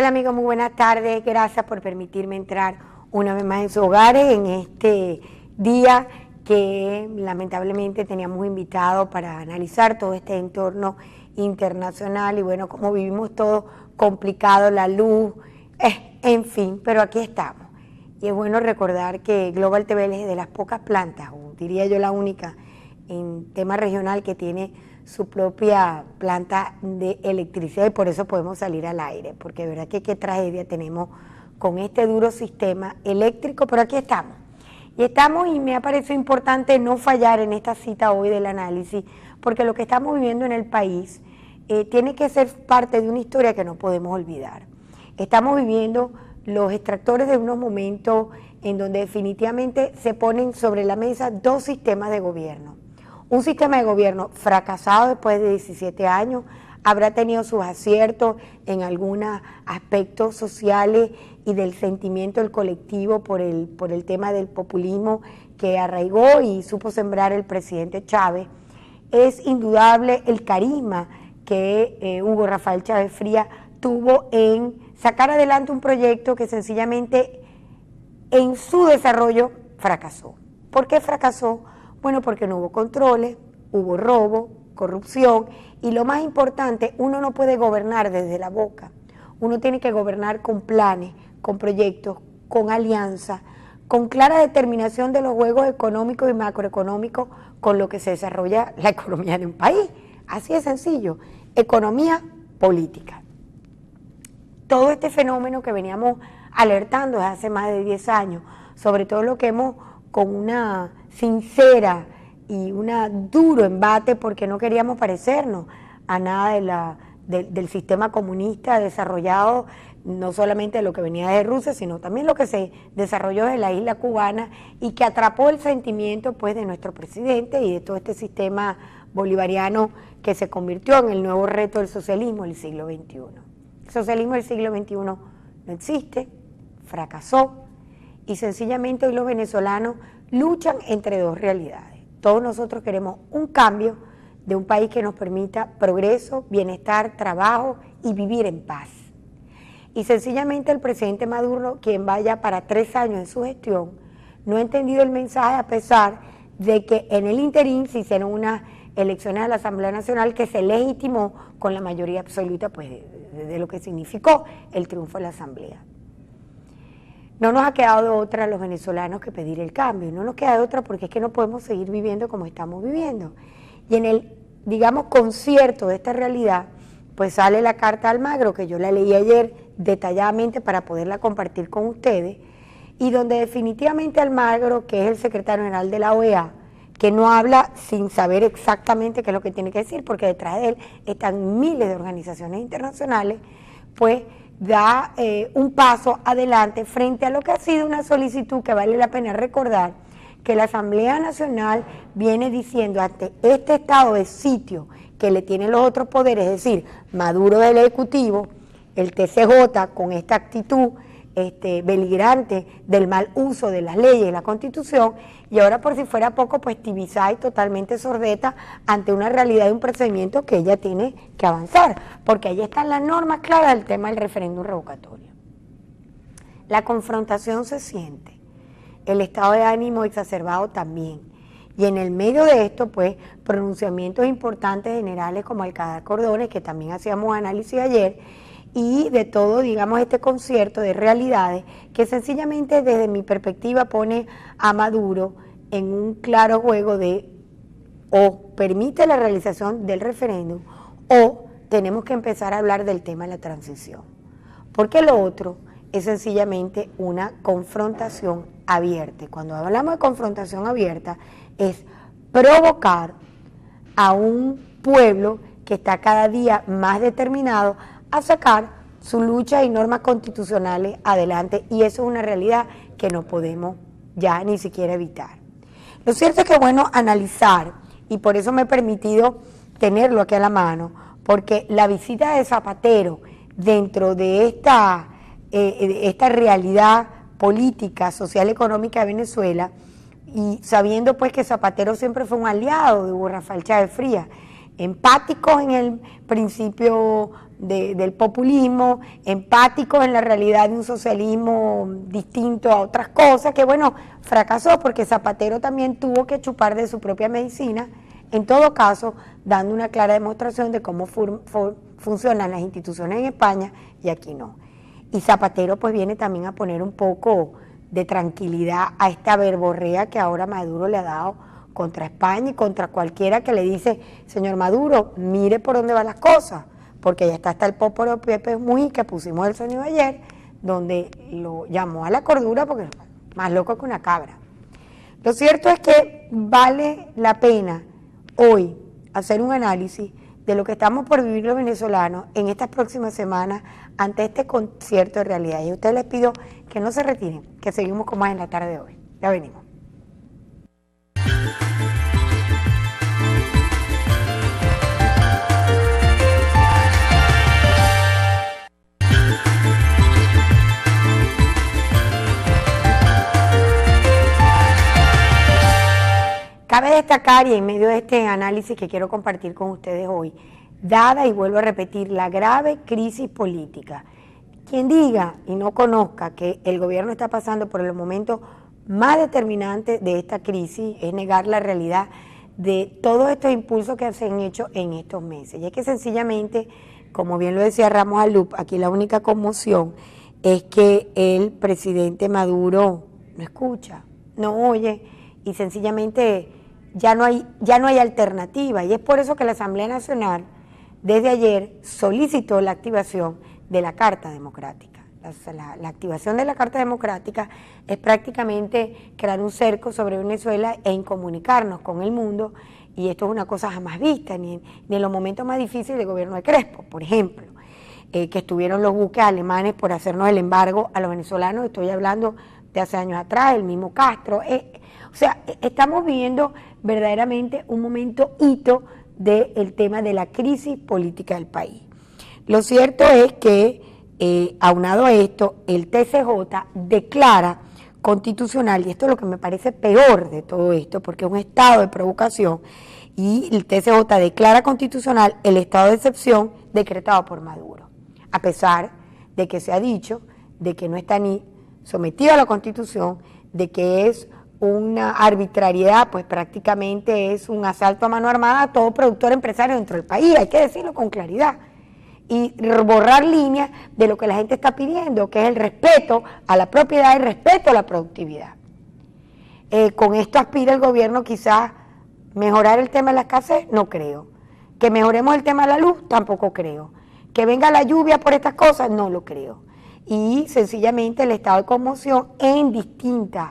Hola amigos, muy buenas tardes. Gracias por permitirme entrar una vez más en sus hogares en este día que lamentablemente teníamos invitado para analizar todo este entorno internacional y bueno, como vivimos todo complicado, la luz, en fin, pero aquí estamos. Y es bueno recordar que Global TV es de las pocas plantas, o diría yo la única, en tema regional que tiene su propia planta de electricidad y por eso podemos salir al aire, porque de verdad que qué tragedia tenemos con este duro sistema eléctrico, pero aquí estamos. Y me ha parecido importante no fallar en esta cita hoy del análisis, porque lo que estamos viviendo en el país tiene que ser parte de una historia que no podemos olvidar. Estamos viviendo los extractores de unos momentos en donde definitivamente se ponen sobre la mesa dos sistemas de gobierno. Un sistema de gobierno fracasado después de 17 años, habrá tenido sus aciertos en algunos aspectos sociales y del sentimiento del colectivo por el tema del populismo que arraigó y supo sembrar el presidente Chávez. Es indudable el carisma que Hugo Rafael Chávez Frías tuvo en sacar adelante un proyecto que sencillamente en su desarrollo fracasó. ¿Por qué fracasó? Bueno, porque no hubo controles, hubo robo, corrupción y lo más importante, uno no puede gobernar desde la boca. Uno tiene que gobernar con planes, con proyectos, con alianzas, con clara determinación de los juegos económicos y macroeconómicos con lo que se desarrolla la economía de un país. Así de sencillo, economía política. Todo este fenómeno que veníamos alertando desde hace más de 10 años, sobre todo lo que hemos con una sincera y un duro embate porque no queríamos parecernos a nada del sistema comunista desarrollado, no solamente de lo que venía de Rusia, sino también lo que se desarrolló en la isla cubana y que atrapó el sentimiento pues de nuestro presidente y de todo este sistema bolivariano que se convirtió en el nuevo reto del socialismo del siglo XXI. El socialismo del siglo XXI no existe, fracasó y sencillamente hoy los venezolanos luchan entre dos realidades. Todos nosotros queremos un cambio de un país que nos permita progreso, bienestar, trabajo y vivir en paz. Y sencillamente el presidente Maduro, quien vaya para 3 años en su gestión, no ha entendido el mensaje a pesar de que en el interín se hicieron unas elecciones a la Asamblea Nacional que se legitimó con la mayoría absoluta pues, de lo que significó el triunfo de la Asamblea. No nos ha quedado de otra a los venezolanos que pedir el cambio, no nos queda de otra porque es que no podemos seguir viviendo como estamos viviendo. Y en el, digamos, concierto de esta realidad, pues sale la carta de Almagro, que yo la leí ayer detalladamente para poderla compartir con ustedes, y donde definitivamente Almagro, que es el secretario general de la OEA, que no habla sin saber exactamente qué es lo que tiene que decir, porque detrás de él están miles de organizaciones internacionales, pues da un paso adelante frente a lo que ha sido una solicitud que vale la pena recordar, que la Asamblea Nacional viene diciendo ante este estado de sitio que le tienen los otros poderes, es decir, Maduro del Ejecutivo, el TCJ con esta actitud beligerante del mal uso de las leyes y la Constitución, y ahora por si fuera poco, pues tibizada y totalmente sordeta ante una realidad de un procedimiento que ella tiene que avanzar, porque ahí están las normas claras del tema del referéndum revocatorio. La confrontación se siente, el estado de ánimo exacerbado también, y en el medio de esto, pues, pronunciamientos importantes generales como Alcalá Cordones, que también hacíamos análisis ayer, y de todo, digamos, este concierto de realidades que sencillamente desde mi perspectiva pone a Maduro en un claro juego de o permite la realización del referéndum o tenemos que empezar a hablar del tema de la transición. Porque lo otro es sencillamente una confrontación abierta. Y cuando hablamos de confrontación abierta es provocar a un pueblo que está cada día más determinado a sacar su lucha y normas constitucionales adelante, y eso es una realidad que no podemos ya ni siquiera evitar. Lo cierto es que es bueno analizar, y por eso me he permitido tenerlo aquí a la mano, porque la visita de Zapatero dentro de esta realidad política, social, económica de Venezuela, y sabiendo pues que Zapatero siempre fue un aliado de Hugo Rafael Chávez Frías, empáticos en el principio del populismo, empáticos en la realidad de un socialismo distinto a otras cosas, que bueno, fracasó porque Zapatero también tuvo que chupar de su propia medicina, en todo caso, dando una clara demostración de cómo funcionan las instituciones en España y aquí no. Y Zapatero pues viene también a poner un poco de tranquilidad a esta verborrea que ahora Maduro le ha dado contra España y contra cualquiera que le dice, señor Maduro, mire por dónde van las cosas, porque ya está hasta el póporo Pepe Mujica, pusimos el sonido ayer, donde lo llamó a la cordura porque es más loco que una cabra. Lo cierto es que vale la pena hoy hacer un análisis de lo que estamos por vivir los venezolanos en estas próximas semanas ante este concierto de realidad. Y a ustedes les pido que no se retiren, que seguimos con más en la tarde de hoy. Ya venimos. Cabe destacar, y en medio de este análisis que quiero compartir con ustedes hoy, dada, y vuelvo a repetir, la grave crisis política. Quien diga y no conozca que el gobierno está pasando por el momento más determinante de esta crisis es negar la realidad de todos estos impulsos que se han hecho en estos meses. Y es que sencillamente, como bien lo decía Ramos Alup, aquí la única conmoción es que el presidente Maduro no escucha, no oye y sencillamente ya no hay alternativa. Y es por eso que la Asamblea Nacional desde ayer solicitó la activación de la Carta Democrática. La activación de la Carta Democrática es prácticamente crear un cerco sobre Venezuela e incomunicarnos con el mundo, y esto es una cosa jamás vista, ni en los momentos más difíciles del gobierno de Crespo, por ejemplo, que estuvieron los buques alemanes por hacernos el embargo a los venezolanos, estoy hablando de hace años atrás, el mismo Castro, o sea, estamos viviendo verdaderamente un momento hito del tema de la crisis política del país. Lo cierto es que, aunado a esto, el TCJ declara constitucional, y esto es lo que me parece peor de todo esto, porque es un estado de provocación, y el TCJ declara constitucional el estado de excepción decretado por Maduro, a pesar de que se ha dicho de que no está ni sometido a la Constitución, de que es una arbitrariedad, pues prácticamente es un asalto a mano armada a todo productor empresario dentro del país, hay que decirlo con claridad, y borrar líneas de lo que la gente está pidiendo, que es el respeto a la propiedad y el respeto a la productividad. Con esto aspira el gobierno quizás mejorar el tema de la escasez, no creo. Que mejoremos el tema de la luz, tampoco creo. Que venga la lluvia por estas cosas, no lo creo. Y sencillamente el estado de conmoción en distintas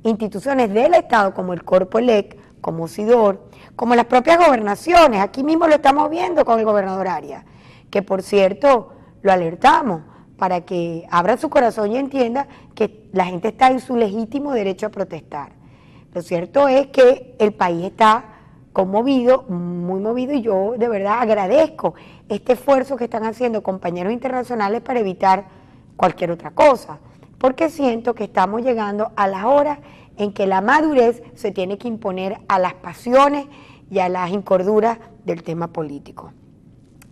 instituciones del Estado, como el Corpo ELEC, como SIDOR, como las propias gobernaciones, aquí mismo lo estamos viendo con el gobernador Arias, que por cierto lo alertamos para que abra su corazón y entienda que la gente está en su legítimo derecho a protestar. Lo cierto es que el país está conmovido, muy movido, y yo de verdad agradezco este esfuerzo que están haciendo compañeros internacionales para evitar cualquier otra cosa, porque siento que estamos llegando a las horas en que la madurez se tiene que imponer a las pasiones y a las incorduras del tema político.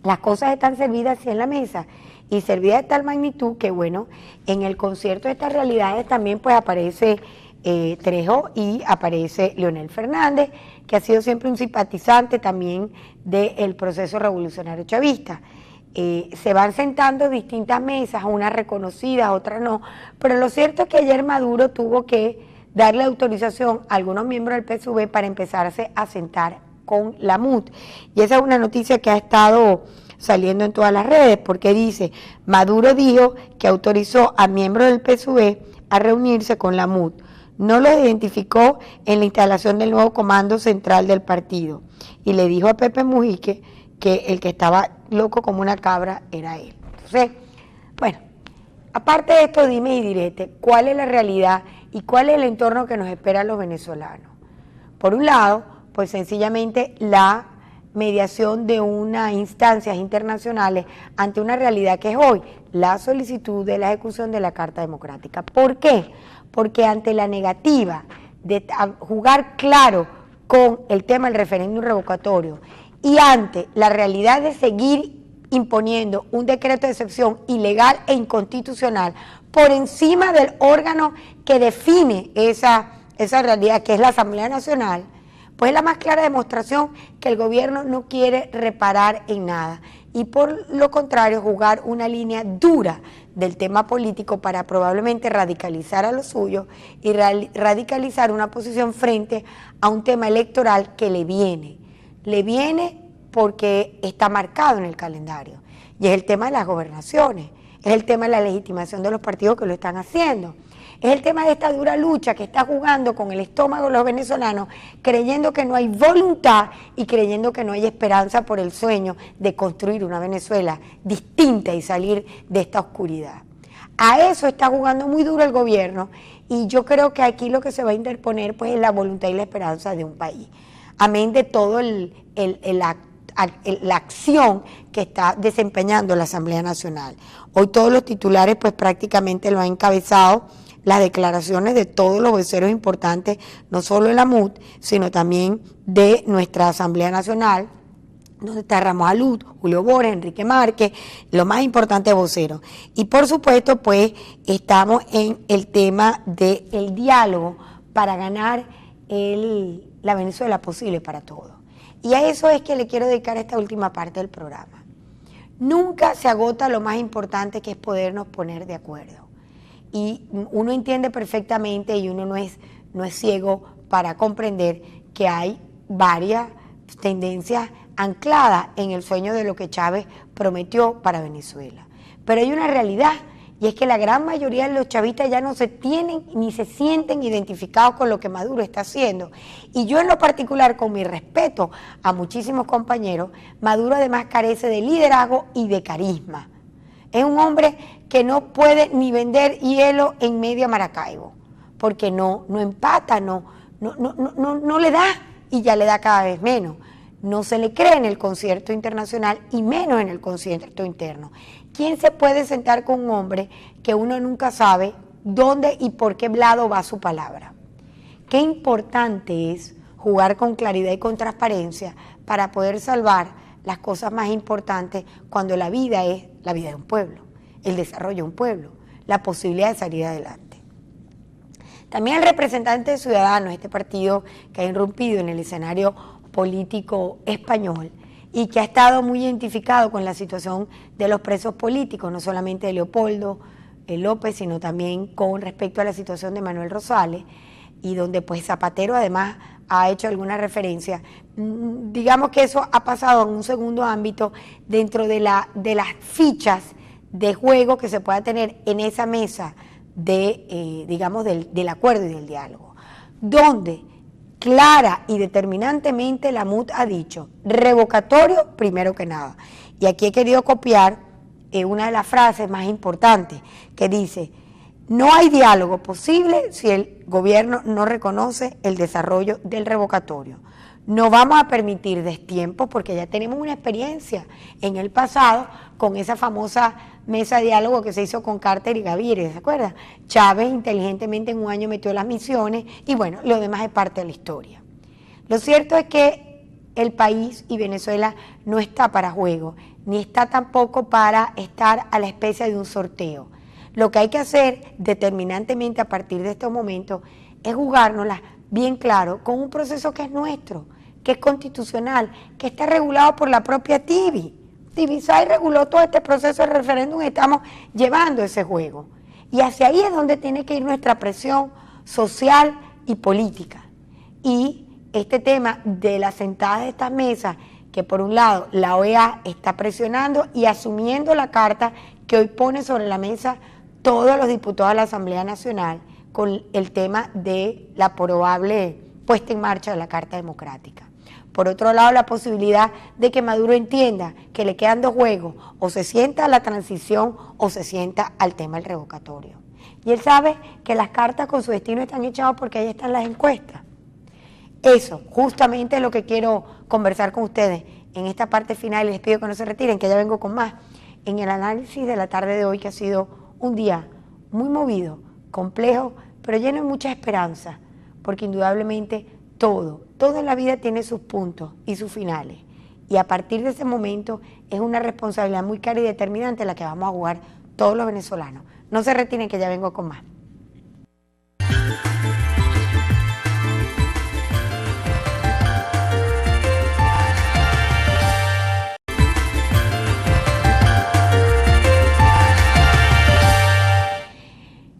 Las cosas están servidas así en la mesa, y servidas de tal magnitud que, bueno, en el concierto de estas realidades también pues aparece Trejo y aparece Leonel Fernández, que ha sido siempre un simpatizante también del proceso revolucionario chavista. Se van sentando distintas mesas, unas reconocidas, otras no, pero lo cierto es que ayer Maduro tuvo que darle autorización a algunos miembros del PSUV para empezarse a sentar con la MUD, y esa es una noticia que ha estado saliendo en todas las redes, porque dice, Maduro dijo que autorizó a miembros del PSUV a reunirse con la MUD, no lo identificó en la instalación del nuevo comando central del partido, y le dijo a Pepe Mujica que el que estaba loco como una cabra era él. Entonces, bueno, aparte de esto, dime y direte, ¿cuál es la realidad y cuál es el entorno que nos espera a los venezolanos? Por un lado, pues sencillamente la mediación de unas instancias internacionales ante una realidad que es hoy la solicitud de la ejecución de la Carta Democrática. ¿Por qué? Porque ante la negativa de jugar claro con el tema del referéndum revocatorio y ante la realidad de seguir imponiendo un decreto de excepción ilegal e inconstitucional por encima del órgano que define esa realidad, que es la Asamblea Nacional, pues es la más clara demostración que el gobierno no quiere reparar en nada y por lo contrario jugar una línea dura del tema político para probablemente radicalizar a los suyos y radicalizar una posición frente a un tema electoral que le viene porque está marcado en el calendario, y es el tema de las gobernaciones, es el tema de la legitimación de los partidos que lo están haciendo, es el tema de esta dura lucha que está jugando con el estómago de los venezolanos, creyendo que no hay voluntad y creyendo que no hay esperanza por el sueño de construir una Venezuela distinta y salir de esta oscuridad. A eso está jugando muy duro el gobierno, y yo creo que aquí lo que se va a interponer pues es la voluntad y la esperanza de un país, amén de todo la acción que está desempeñando la Asamblea Nacional. Hoy todos los titulares pues prácticamente lo han encabezado las declaraciones de todos los voceros importantes, no solo de la MUT, sino también de nuestra Asamblea Nacional, donde está Ramos Alud, Julio Borges, Enrique Márquez, lo más importante voceros. Y por supuesto pues estamos en el tema del diálogo para ganar la Venezuela posible para todos. Y a eso es que le quiero dedicar esta última parte del programa. Nunca se agota lo más importante, que es podernos poner de acuerdo. Y uno entiende perfectamente, y uno no es ciego para comprender que hay varias tendencias ancladas en el sueño de lo que Chávez prometió para Venezuela. Pero hay una realidad, y es que la gran mayoría de los chavistas ya no se tienen ni se sienten identificados con lo que Maduro está haciendo. Y yo en lo particular, con mi respeto a muchísimos compañeros, Maduro además carece de liderazgo y de carisma. Es un hombre que no puede ni vender hielo en medio Maracaibo, porque no empata, no le da, y ya le da cada vez menos. No se le cree en el concierto internacional y menos en el concierto interno. ¿Quién se puede sentar con un hombre que uno nunca sabe dónde y por qué lado va su palabra? Qué importante es jugar con claridad y con transparencia para poder salvar las cosas más importantes cuando la vida es la vida de un pueblo, el desarrollo de un pueblo, la posibilidad de salir adelante. También el representante de Ciudadanos, este partido que ha irrumpido en el escenario político español y que ha estado muy identificado con la situación de los presos políticos, no solamente de Leopoldo López, sino también con respecto a la situación de Manuel Rosales, y donde pues Zapatero además ha hecho alguna referencia. Digamos que eso ha pasado en un segundo ámbito dentro de las fichas de juego que se pueda tener en esa mesa digamos, del acuerdo y del diálogo, donde clara y determinantemente la MUT ha dicho revocatorio primero que nada. Y aquí he querido copiar una de las frases más importantes que dice: no hay diálogo posible si el gobierno no reconoce el desarrollo del revocatorio. No vamos a permitir destiempos porque ya tenemos una experiencia en el pasado con esa famosa mesa de diálogo que se hizo con Carter y Gaviria, ¿se acuerdan? Chávez inteligentemente en un año metió las misiones y bueno, lo demás es parte de la historia. Lo cierto es que el país y Venezuela no está para juego, ni está tampoco para estar a la especie de un sorteo. Lo que hay que hacer determinantemente a partir de estos momentos es jugárnosla bien claro con un proceso que es nuestro, que es constitucional, que está regulado por la propia TIBI. TIBI-SAI reguló todo este proceso de referéndum y estamos llevando ese juego. Y hacia ahí es donde tiene que ir nuestra presión social y política. Y este tema de la sentada de estas mesas, que por un lado la OEA está presionando y asumiendo la carta que hoy pone sobre la mesa todos los diputados de la Asamblea Nacional con el tema de la probable puesta en marcha de la Carta Democrática. Por otro lado, la posibilidad de que Maduro entienda que le quedan dos juegos, o se sienta a la transición o se sienta al tema del revocatorio. Y él sabe que las cartas con su destino están echadas porque ahí están las encuestas. Eso, justamente es lo que quiero conversar con ustedes en esta parte final, y les pido que no se retiren, que ya vengo con más, en el análisis de la tarde de hoy, que ha sido un día muy movido, complejo, pero lleno de mucha esperanza, porque indudablemente todo en la vida tiene sus puntos y sus finales, Y a partir de ese momento es una responsabilidad muy clara y determinante la que vamos a jugar todos los venezolanos. No se retiren que ya vengo con más.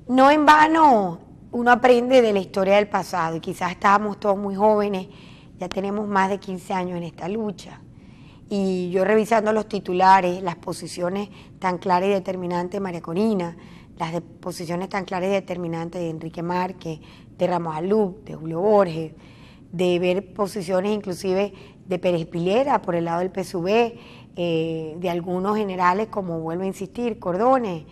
No en vano uno aprende de la historia del pasado y quizás estábamos todos muy jóvenes, ya tenemos más de 15 años en esta lucha. Y yo revisando los titulares, las posiciones tan claras y determinantes de María Corina, las posiciones tan claras y determinantes de Enrique Márquez, de Ramos Alup, de Julio Borges, de ver posiciones inclusive de Pérez Pilera por el lado del PSUV, de algunos generales como, vuelvo a insistir, Cordones,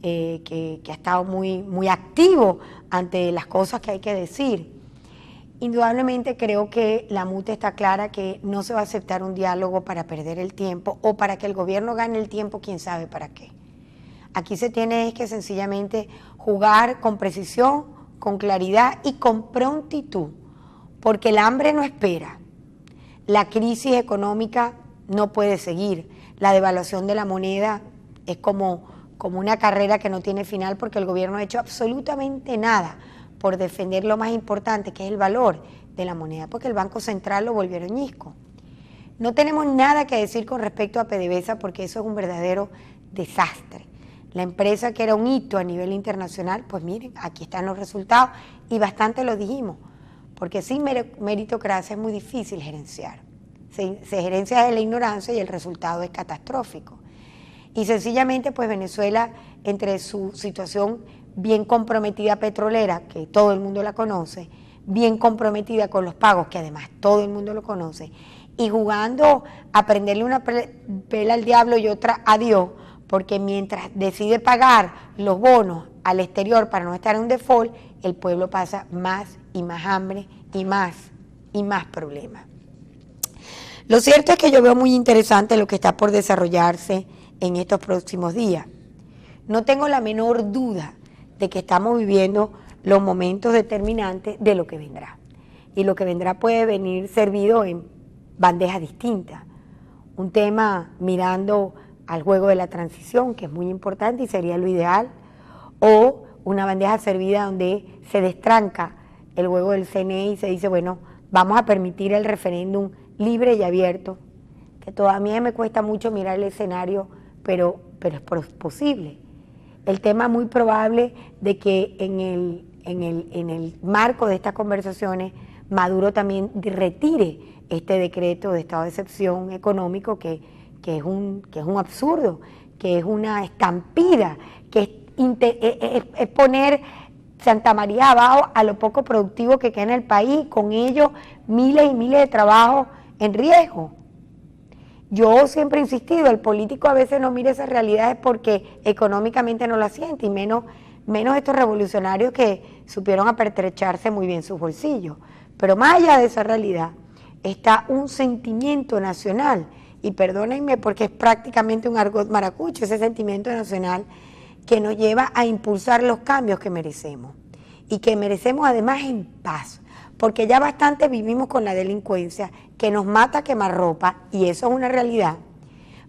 que ha estado muy activo ante las cosas que hay que decir. Indudablemente creo que la MUTE está clara que no se va a aceptar un diálogo para perder el tiempo o para que el gobierno gane el tiempo, quién sabe para qué. Aquí se tiene que sencillamente jugar con precisión, con claridad y con prontitud, porque el hambre no espera, la crisis económica no puede seguir, la devaluación de la moneda es como una carrera que no tiene final porque el gobierno ha hecho absolutamente nada por defender lo más importante, que es el valor de la moneda, porque el Banco Central lo volvieron ñisco. No tenemos nada que decir con respecto a PDVSA porque eso es un verdadero desastre. La empresa que era un hito a nivel internacional, pues miren, aquí están los resultados y bastante lo dijimos, porque sin meritocracia es muy difícil gerenciar. Se gerencia de la ignorancia y el resultado es catastrófico. Y sencillamente, pues Venezuela, entre su situación bien comprometida petrolera, que todo el mundo la conoce, bien comprometida con los pagos, que además todo el mundo lo conoce, y jugando a prenderle una vela al diablo y otra a Dios, porque mientras decide pagar los bonos al exterior para no estar en un default, el pueblo pasa más y más hambre y más problemas. Lo cierto es que yo veo muy interesante lo que está por desarrollarse en estos próximos días. No tengo la menor duda de que estamos viviendo los momentos determinantes de lo que vendrá. Y lo que vendrá puede venir servido en bandejas distintas. Un tema mirando al juego de la transición, que es muy importante y sería lo ideal, o una bandeja servida donde se destranca el juego del CNE y se dice, bueno, vamos a permitir el referéndum libre y abierto, que todavía me cuesta mucho mirar el escenario, pero es posible. El tema muy probable de que en el marco de estas conversaciones Maduro también retire este decreto de estado de excepción económico que es un absurdo, que es una estampida, que es poner Santa María abajo a lo poco productivo que queda en el país, con ello miles y miles de trabajos en riesgo. Yo siempre he insistido, el político a veces no mira esas realidades porque económicamente no las siente, y menos estos revolucionarios que supieron apertrecharse muy bien sus bolsillos. Pero más allá de esa realidad está un sentimiento nacional, y perdónenme porque es prácticamente un argot maracucho, ese sentimiento nacional que nos lleva a impulsar los cambios que merecemos, y que merecemos además en paz, porque ya bastante vivimos con la delincuencia que nos mata a quemarropa, y eso es una realidad,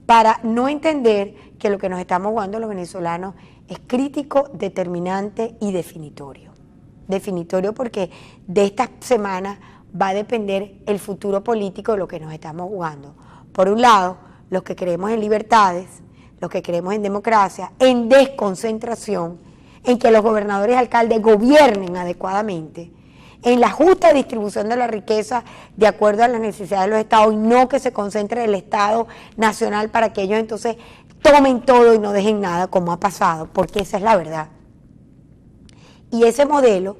para no entender que lo que nos estamos jugando los venezolanos es crítico, determinante y definitorio. Definitorio porque de esta semana va a depender el futuro político de lo que nos estamos jugando. Por un lado, los que creemos en libertades, los que creemos en democracia, en desconcentración, en que los gobernadores y alcaldes gobiernen adecuadamente, en la justa distribución de la riqueza de acuerdo a las necesidades de los estados, y no que se concentre el Estado nacional para que ellos entonces tomen todo y no dejen nada, como ha pasado, porque esa es la verdad. Y ese modelo,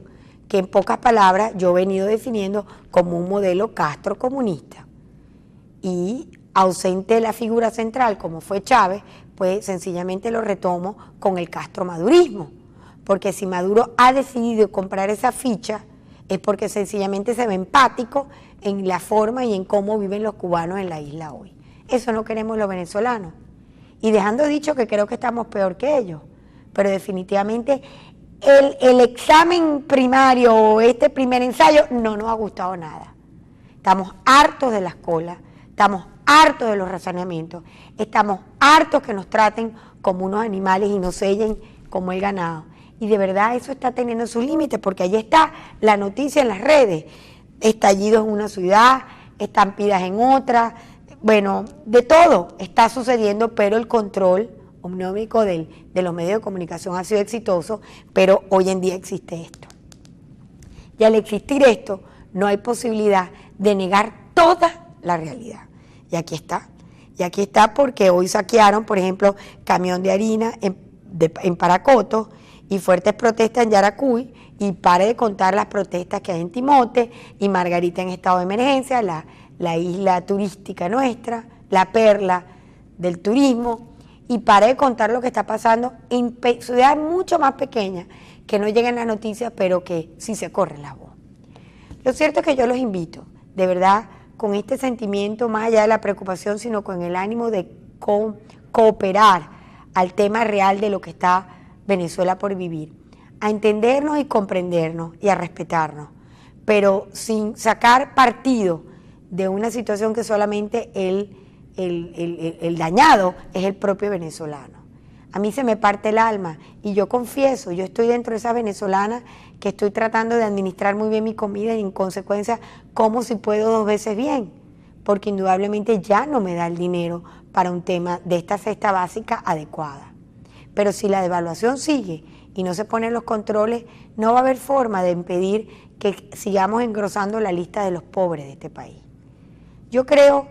que en pocas palabras yo he venido definiendo como un modelo castrocomunista, y ausente de la figura central como fue Chávez, pues sencillamente lo retomo con el castromadurismo, porque si Maduro ha decidido comprar esa ficha es porque sencillamente se ve empático en la forma y en cómo viven los cubanos en la isla hoy. Eso no queremos los venezolanos. Y dejando dicho que creo que estamos peor que ellos, pero definitivamente el examen primario o este primer ensayo no nos ha gustado nada. Estamos hartos de las colas, estamos hartos de los razonamientos, estamos hartos que nos traten como unos animales y nos sellen como el ganado. Y de verdad eso está teniendo sus límites, porque allí está la noticia en las redes, estallidos en una ciudad, estampidas en otra, bueno, de todo está sucediendo, pero el control omniómico de los medios de comunicación ha sido exitoso, pero hoy en día existe esto. Y al existir esto, no hay posibilidad de negar toda la realidad. Y aquí está. Y aquí está porque hoy saquearon, por ejemplo, camión de harina en Paracoto y fuertes protestas en Yaracuy, y pare de contar las protestas que hay en Timote y Margarita en estado de emergencia, la isla turística nuestra, la perla del turismo, y pare de contar lo que está pasando en ciudades mucho más pequeñas, que no llegan las noticias, pero que sí se corren las voz. Lo cierto es que yo los invito, de verdad, con este sentimiento, más allá de la preocupación, sino con el ánimo de cooperar al tema real de lo que está Venezuela por vivir, a entendernos y comprendernos y a respetarnos, pero sin sacar partido de una situación que solamente el dañado es el propio venezolano. A mí se me parte el alma y yo confieso, yo estoy dentro de esas venezolanas que estoy tratando de administrar muy bien mi comida y en consecuencia como si puedo 2 veces bien, porque indudablemente ya no me da el dinero para un tema de esta cesta básica adecuada. Pero si la devaluación sigue y no se ponen los controles, no va a haber forma de impedir que sigamos engrosando la lista de los pobres de este país. Yo creo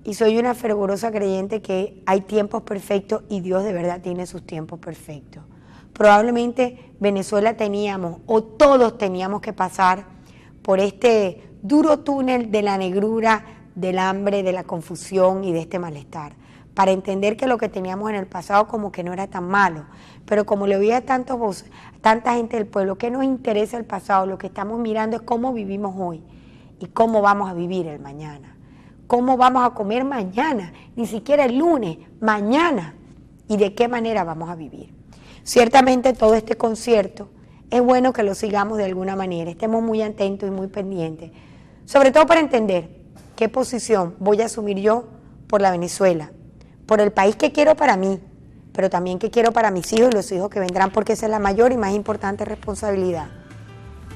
y soy una fervorosa creyente que hay tiempos perfectos y Dios de verdad tiene sus tiempos perfectos. Probablemente Venezuela teníamos, o todos teníamos que pasar por este duro túnel de la negrura, del hambre, de la confusión y de este malestar, para entender que lo que teníamos en el pasado como que no era tan malo. Pero como le oía a tanta gente del pueblo, que nos interesa el pasado, lo que estamos mirando es cómo vivimos hoy y cómo vamos a vivir el mañana. ¿Cómo vamos a comer mañana? Ni siquiera el lunes, mañana. ¿Y de qué manera vamos a vivir? Ciertamente todo este concierto es bueno que lo sigamos de alguna manera, estemos muy atentos y muy pendientes, sobre todo para entender qué posición voy a asumir yo por la Venezuela, por el país que quiero para mí, pero también que quiero para mis hijos y los hijos que vendrán, porque esa es la mayor y más importante responsabilidad.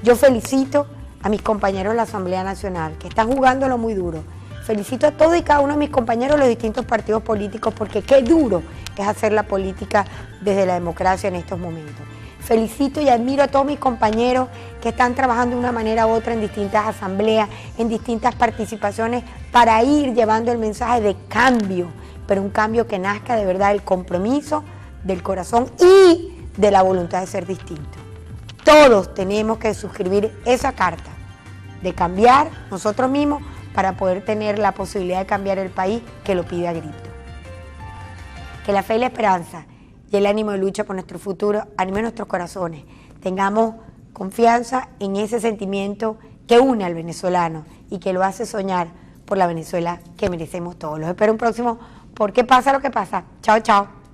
Yo felicito a mis compañeros de la Asamblea Nacional, que están jugándolo muy duro. Felicito a todos y cada uno de mis compañeros de los distintos partidos políticos, porque qué duro es hacer la política desde la democracia en estos momentos. Felicito y admiro a todos mis compañeros que están trabajando de una manera u otra en distintas asambleas, en distintas participaciones, para ir llevando el mensaje de cambio, pero un cambio que nazca de verdad del compromiso, del corazón y de la voluntad de ser distinto. Todos tenemos que suscribir esa carta de cambiar nosotros mismos, para poder tener la posibilidad de cambiar el país que lo pide a grito. Que la fe y la esperanza y el ánimo de lucha por nuestro futuro anime nuestros corazones. Tengamos confianza en ese sentimiento que une al venezolano y que lo hace soñar por la Venezuela que merecemos todos. Los espero un próximo ¿Por qué pasa lo que pasa? Chao, chao.